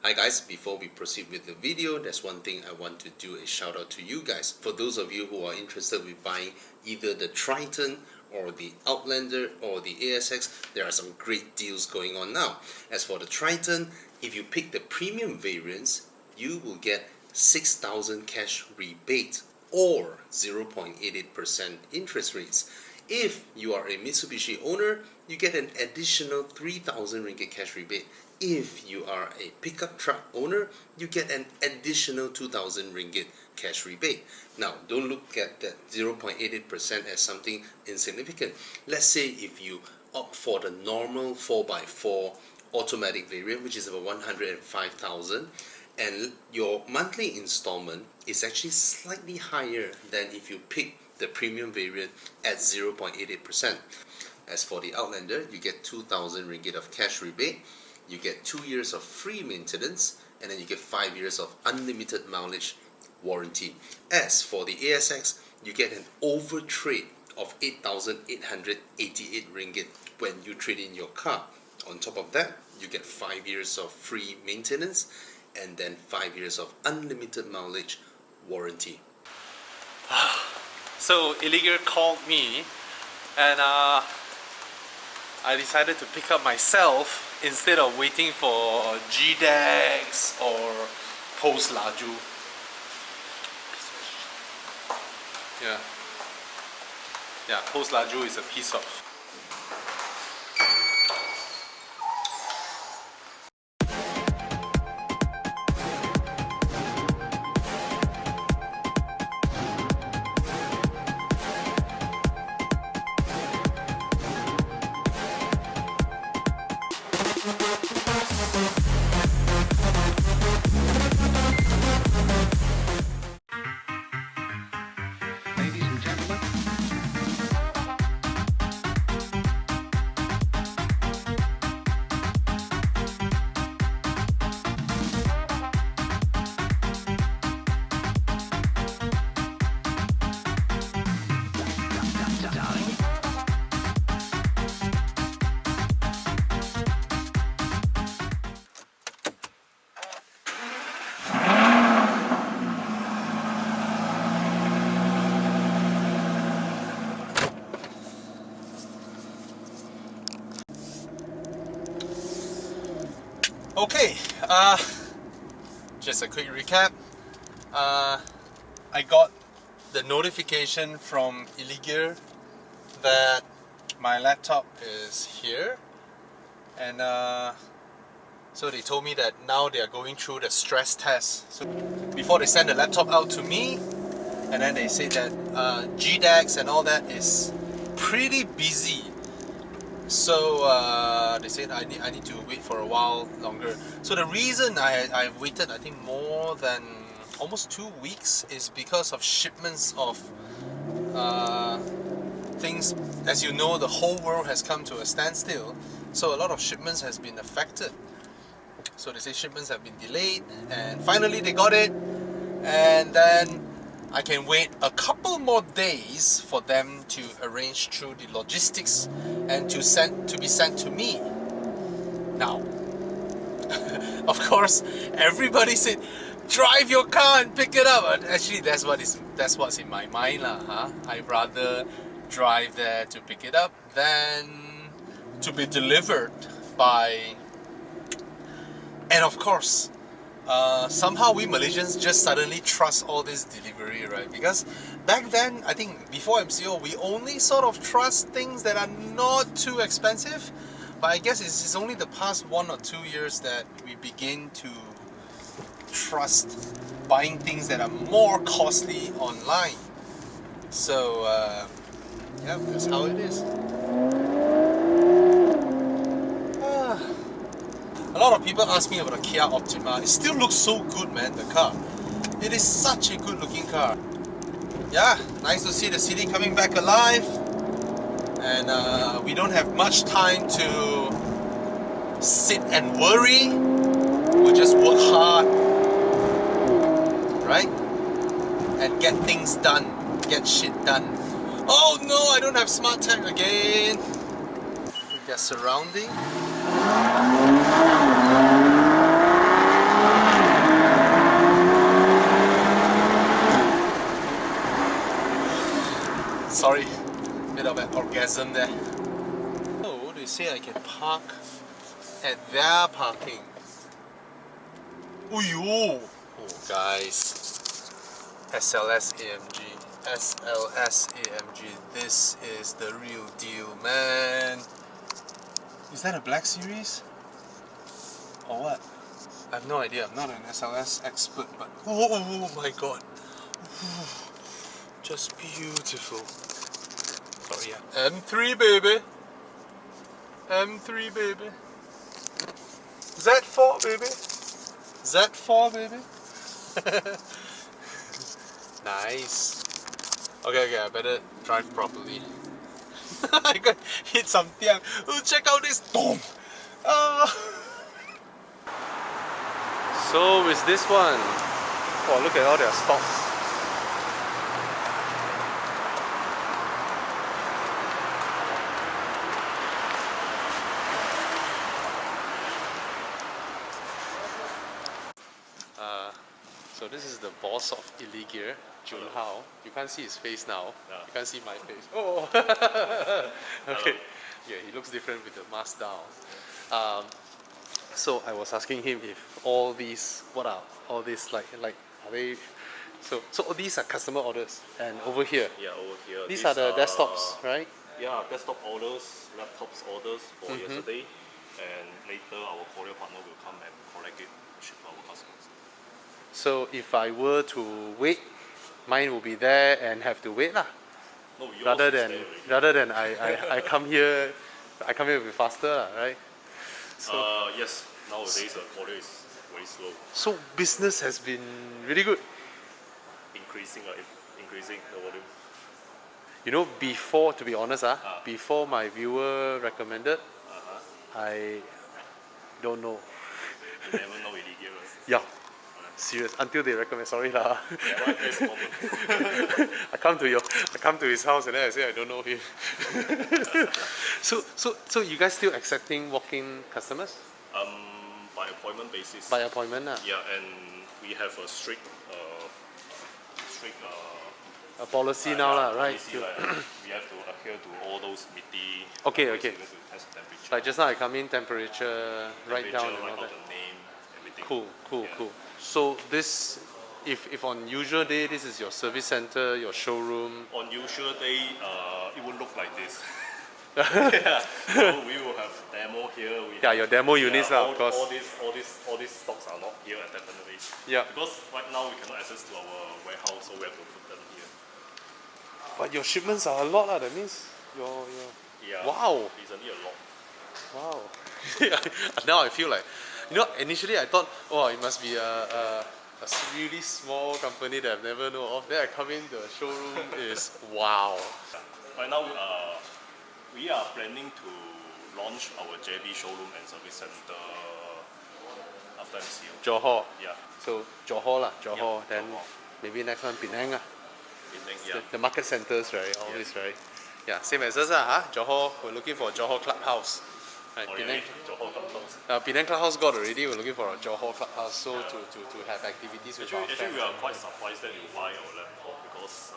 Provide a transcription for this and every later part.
Hi guys, before we proceed with the video, there's one thing I want to do a shout out to you guys. For those of you who are interested with buying either the Triton or the Outlander or the ASX, there are some great deals going on now. As for the Triton, if you pick the premium variants, you will get 6,000 cash rebate or 0.88% interest rates. If you are a Mitsubishi owner, you get an additional 3,000 ringgit cash rebate. If you are a pickup truck owner, you get an additional 2,000 ringgit cash rebate. Now, don't look at that 0.88% as something insignificant. Let's say if you opt for the normal 4x4 automatic variant, which is about 105,000, and your monthly installment is actually slightly higher than if you pick the premium variant at 0.88%. As for the Outlander, you get 2,000 ringgit of cash rebate, you get 2 years of free maintenance, and then you get 5 years of unlimited mileage warranty. As for the ASX, you get an over trade of 8,888 ringgit when you trade in your car. On top of that, you get 5 years of free maintenance and then 5 years of unlimited mileage warranty. So Illegear called me and I decided to pick up myself instead of waiting for GDEX or Post Laju. Yeah, Post Laju is a piece of Okay, just a quick recap. I got the notification from Illegear that my laptop is here, and so they told me that now they are going through the stress test. So before they send the laptop out to me, and then they say that GDEX and all that is pretty busy. So they said I need to wait for a while longer. So the reason I've waited, I think more than almost 2 weeks, is because of shipments of things. As you know, the whole world has come to a standstill, so a lot of shipments has been affected. So they say shipments have been delayed, and finally they got it, and then I can wait a couple more days for them to arrange through the logistics and to be sent to me. Now, of course, everybody said, drive your car and pick it up. And actually, that's what's in my mind, huh? I'd rather drive there to pick it up than to be delivered by. And of course, somehow we Malaysians just suddenly trust all this delivery, right? Because back then, I think before MCO, we only sort of trust things that are not too expensive. But I guess it's only the past 1 or 2 years that we begin to trust buying things that are more costly online. So yeah, that's how it is. A lot of people ask me about the Kia Optima. It still looks so good, man, the car. It is such a good looking car. Yeah, nice to see the city coming back alive. And we don't have much time to sit and worry. We just work hard, right? And get things done, get shit done. Oh no, I don't have smart tag again. Their surrounding. orgasm there. Oh, they say I can park at their parking. Oh, yo! Oh, guys. SLS AMG. SLS AMG. This is the real deal, man. Is that a Black Series? Or what? I have no idea. I'm not an SLS expert, but oh my god. Just beautiful. Sorry, yeah. M3 baby. M3 baby. Z4 baby. Z4 baby. Nice. Okay, I better drive properly. I got hit some tiang. Oh, check out this. Boom. So is this one. Oh, look at all their stocks. So this is the boss of Illegear, Junhao. You can't see his face now. Yeah. You can't see my face. Oh, okay. Yeah, he looks different with the mask down. So I was asking him if all these, what are all these like are they? So all these are customer orders, and over here, Yeah, over here. these are the desktops, right? Yeah, desktop orders, laptops orders for yesterday, and later our courier partner will come and collect it, ship to our customers. So if I were to wait, mine will be there and have to wait lah. No, yours Rather is than there already. I come here, I come here will be faster lah, right? So Yes, nowadays the courier is very slow, so business has been really good. increasing the volume. You know, before, to be honest, before my viewer recommended, I don't know. You never know Illegear, right? Yeah, serious. Until they recommend, sorry lah. Yeah, right, that's common. I come to his house and then I say I don't know him. So you guys still accepting walk-in customers? By appointment basis. By appointment lah. Yeah, and we have a strict A policy now lah, right? policy, we have to adhere to all those MITI. Okay. We have to test temperature. Like just now I come in, temperature, write down and write all out that. the name, everything. Cool. So this, if on usual day, this is your service center, your showroom. On usual day, it will look like this. Yeah. So we will have demo here. Your demo units lah, of course. All these stocks are not here at definitely. Yeah. Because right now we cannot access to our warehouse, so we have to put them here. But your shipments are a lot lah. That means your Yeah. wow. Recently a lot. Wow. Now I feel like, initially I thought, oh, it must be a really small company that I've never known of. Then I come in, the showroom is wow. Right now, we are planning to launch our JB showroom and service center after MCO. Johor. Yeah. So Johor lah, Johor. Yeah, Then Johor. maybe next one Penang lah. Yeah. The market centers, right? Always, right? Yeah, same as us lah. Johor. We're looking for Johor Clubhouse. Right, Already, Johor Clubhouse. Penang Clubhouse got already. We're looking for a Johor Clubhouse, so to have activities with our Actually, fans. we are quite surprised that you buy our laptop because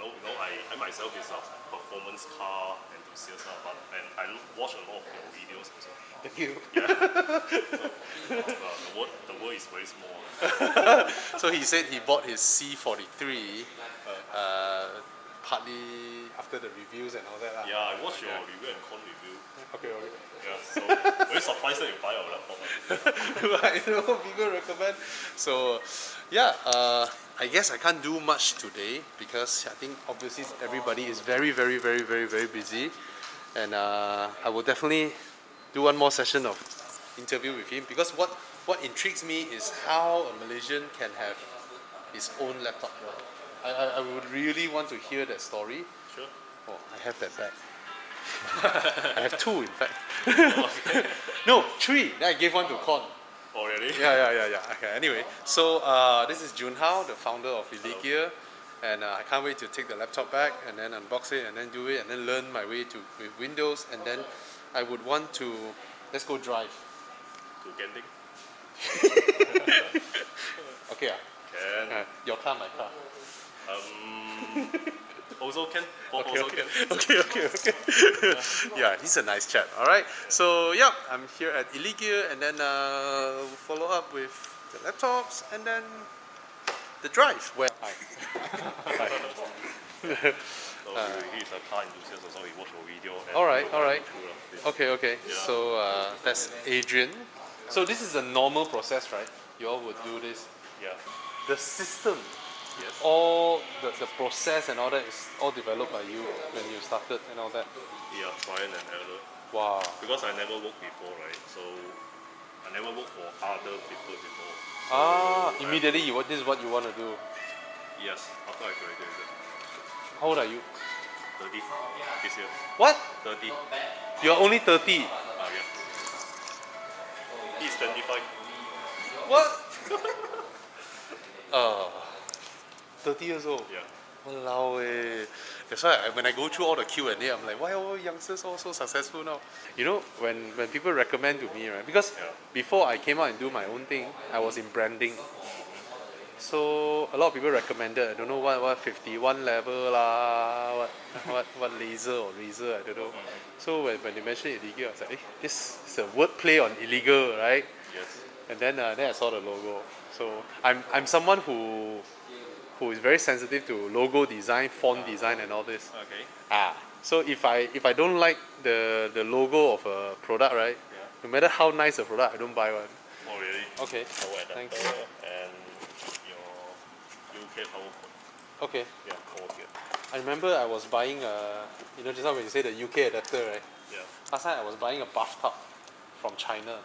I myself is a performance car enthusiast, and I watch a lot of your videos also. Thank you. The world is very small. So he said he bought his C43 partly after the reviews and all that lah. Yeah, I watched your review and con review. Okay. Yeah, so very surprised that you buy our laptop. I know people recommend. So yeah, I guess I can't do much today because I think obviously everybody is very busy, and I will definitely do one more session of interview with him because what intrigues me is how a Malaysian can have his own laptop. I would really want to hear that story. Sure. Oh, I have that bag. I have two, in fact. No, three. Then I gave one to Con. Oh, really? Yeah. Okay. Anyway, so this is Junhao, the founder of Illegear, and I can't wait to take the laptop back and then unbox it and then do it and then learn my way with Windows, and then I would want to let's go drive. To Genting? Okay. Can. Your car, my car. Also can. Both Okay, also okay, can. okay. Yeah, he's a nice chap. All right. So yeah, I'm here at Illegear, and then we'll follow up with the laptops, and then the drive. Where? Hi. So he's a car enthusiast, so he watched our video. And All right, he will all guide right. you through this. Okay, okay. Yeah. So that's Adrian. So this is a normal process, right? You all would do this. Yeah. The system, Yes. all the process and all that is all developed by you when you started and all that. Yeah, trial and error. Wow. Because I never worked before, right? So I never worked for other people before. So Immediately this is what you want to do. Yes, after I graduated. How old are you? 30 this year. What? 30. You're only 30. Yeah. He's 25. What? 30 years old. Yeah. Walao eh. That's why when I go through all the Q&A, I'm like, why are all youngsters all so successful now? You know, when people recommend to me, right? Because Yeah. before I came out and do my own thing, I was in branding. So a lot of people recommended, I don't know what 51 level lah, what laser or razor, I don't know. So when they mentioned illegal, I was like, this is a wordplay on illegal, right? Yes. And then I saw the logo. So I'm someone who is very sensitive to logo design, font design, and all this. Okay. So if I don't like the logo of a product, right? Yeah. No matter how nice the product, I don't buy one. Oh really? Okay. Power adapter Thanks. and your UK power cord. Okay. Yeah, power cord. I remember I was buying just now when you say the UK adapter, right? Yeah. Last time I was buying a bathtub from China.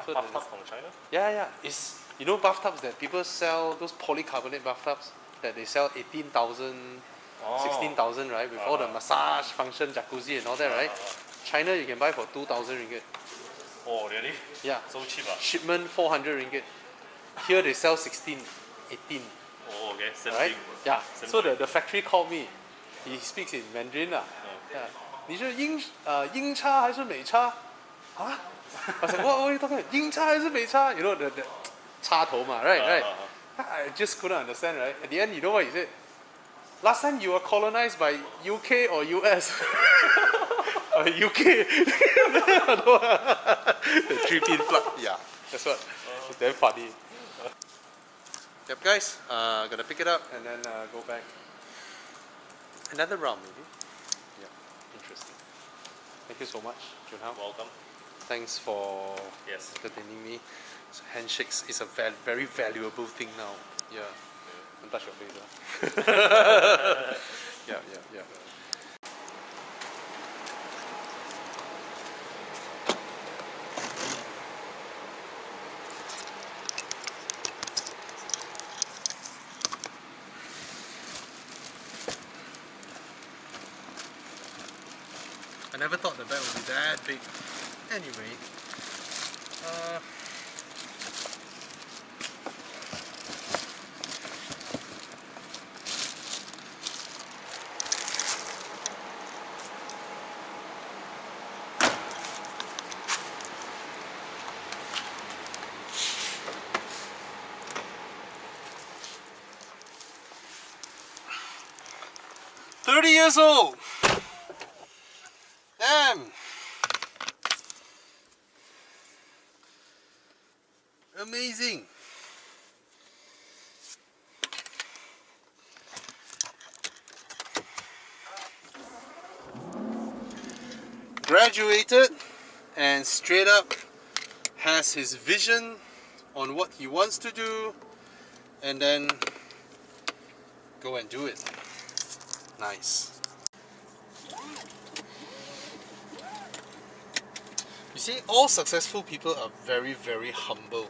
So Bathtub from China? Yeah. It's bathtubs that people sell, those polycarbonate bathtubs that they sell 18,000, 16,000, right? With all the massage function, jacuzzi and all that, right? China you can buy for 2,000 ringgit. Oh really? Yeah. So cheap Shipment 400 ringgit. Here they sell 16, 18. Oh okay, same Right? thing. Yeah. Same So thing. the factory called me. He speaks in Mandarin lah. Yeah. 你是英差还是美差? Huh? I was like, what are you talking about? 英差还是美差? You know the 插头嘛, right? I just couldn't understand, right? At the end, you know what he said? Last time you were colonized by UK or US? UK. The 3-pin plug. Yeah, that's what. It's damn funny. Yep, guys. Gonna pick it up and then go back. Another round, maybe. Yeah, interesting. Thank you so much, Junhao. Welcome. Thanks for Yes. entertaining me. So handshakes is a very valuable thing now. Yeah. Don't touch your face. Yeah. I never thought the bag would be that big. Anyway, 30 years old. Damn. Amazing. Graduated and straight up has his vision on what he wants to do and then go and do it. Nice. You see, all successful people are very, very humble.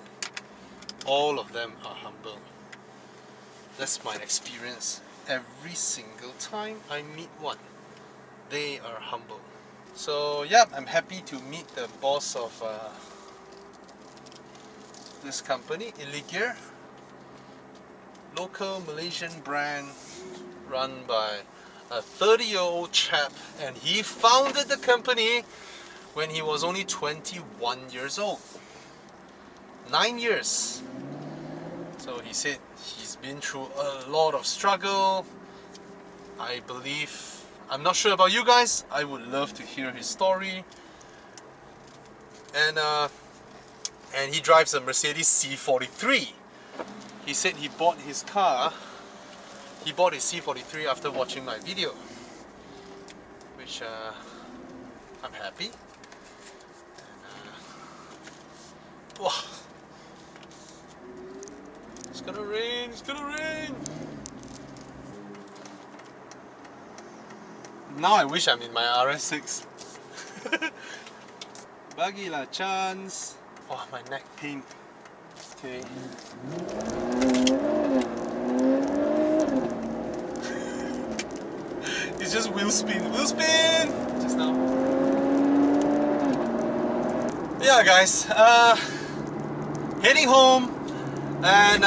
All of them are humble. That's my experience. Every single time I meet one, they are humble. So yeah, I'm happy to meet the boss of this company, Illegear. Local Malaysian brand run by a 30-year-old chap, and he founded the company when he was only 21 years old. 9 years. So he said he's been through a lot of struggle, I believe, I'm not sure about you guys, I would love to hear his story. And he drives a Mercedes C43. He said he bought his C43 after watching my video, which I'm happy. And, wow. It's gonna rain, it's gonna rain. Now I wish I'm in my RS6. Bagilah chance. Oh, my neck pain. Okay. It's just wheel spin just now. Yeah guys, heading home, and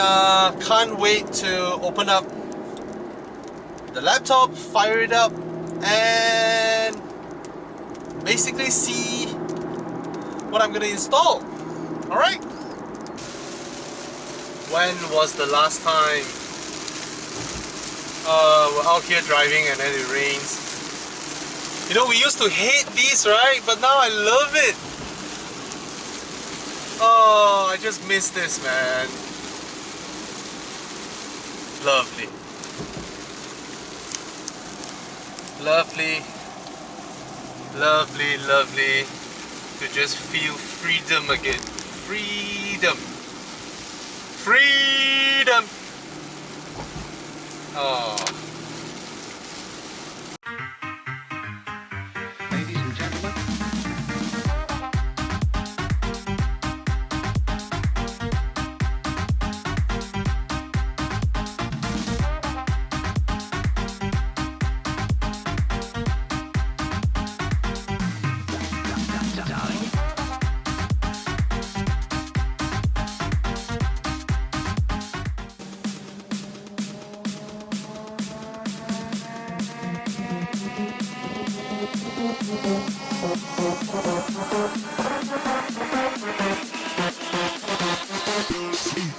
can't wait to open up the laptop, fire it up, and basically see what I'm gonna install. Alright? When was the last time we're out here driving and then it rains? You know, we used to hate these, right? But now I love it. Oh, I just miss this, man. Lovely. Lovely. Lovely, lovely. To just feel freedom again. Freedom. Freedom. Oh. Ladies and gentlemen. See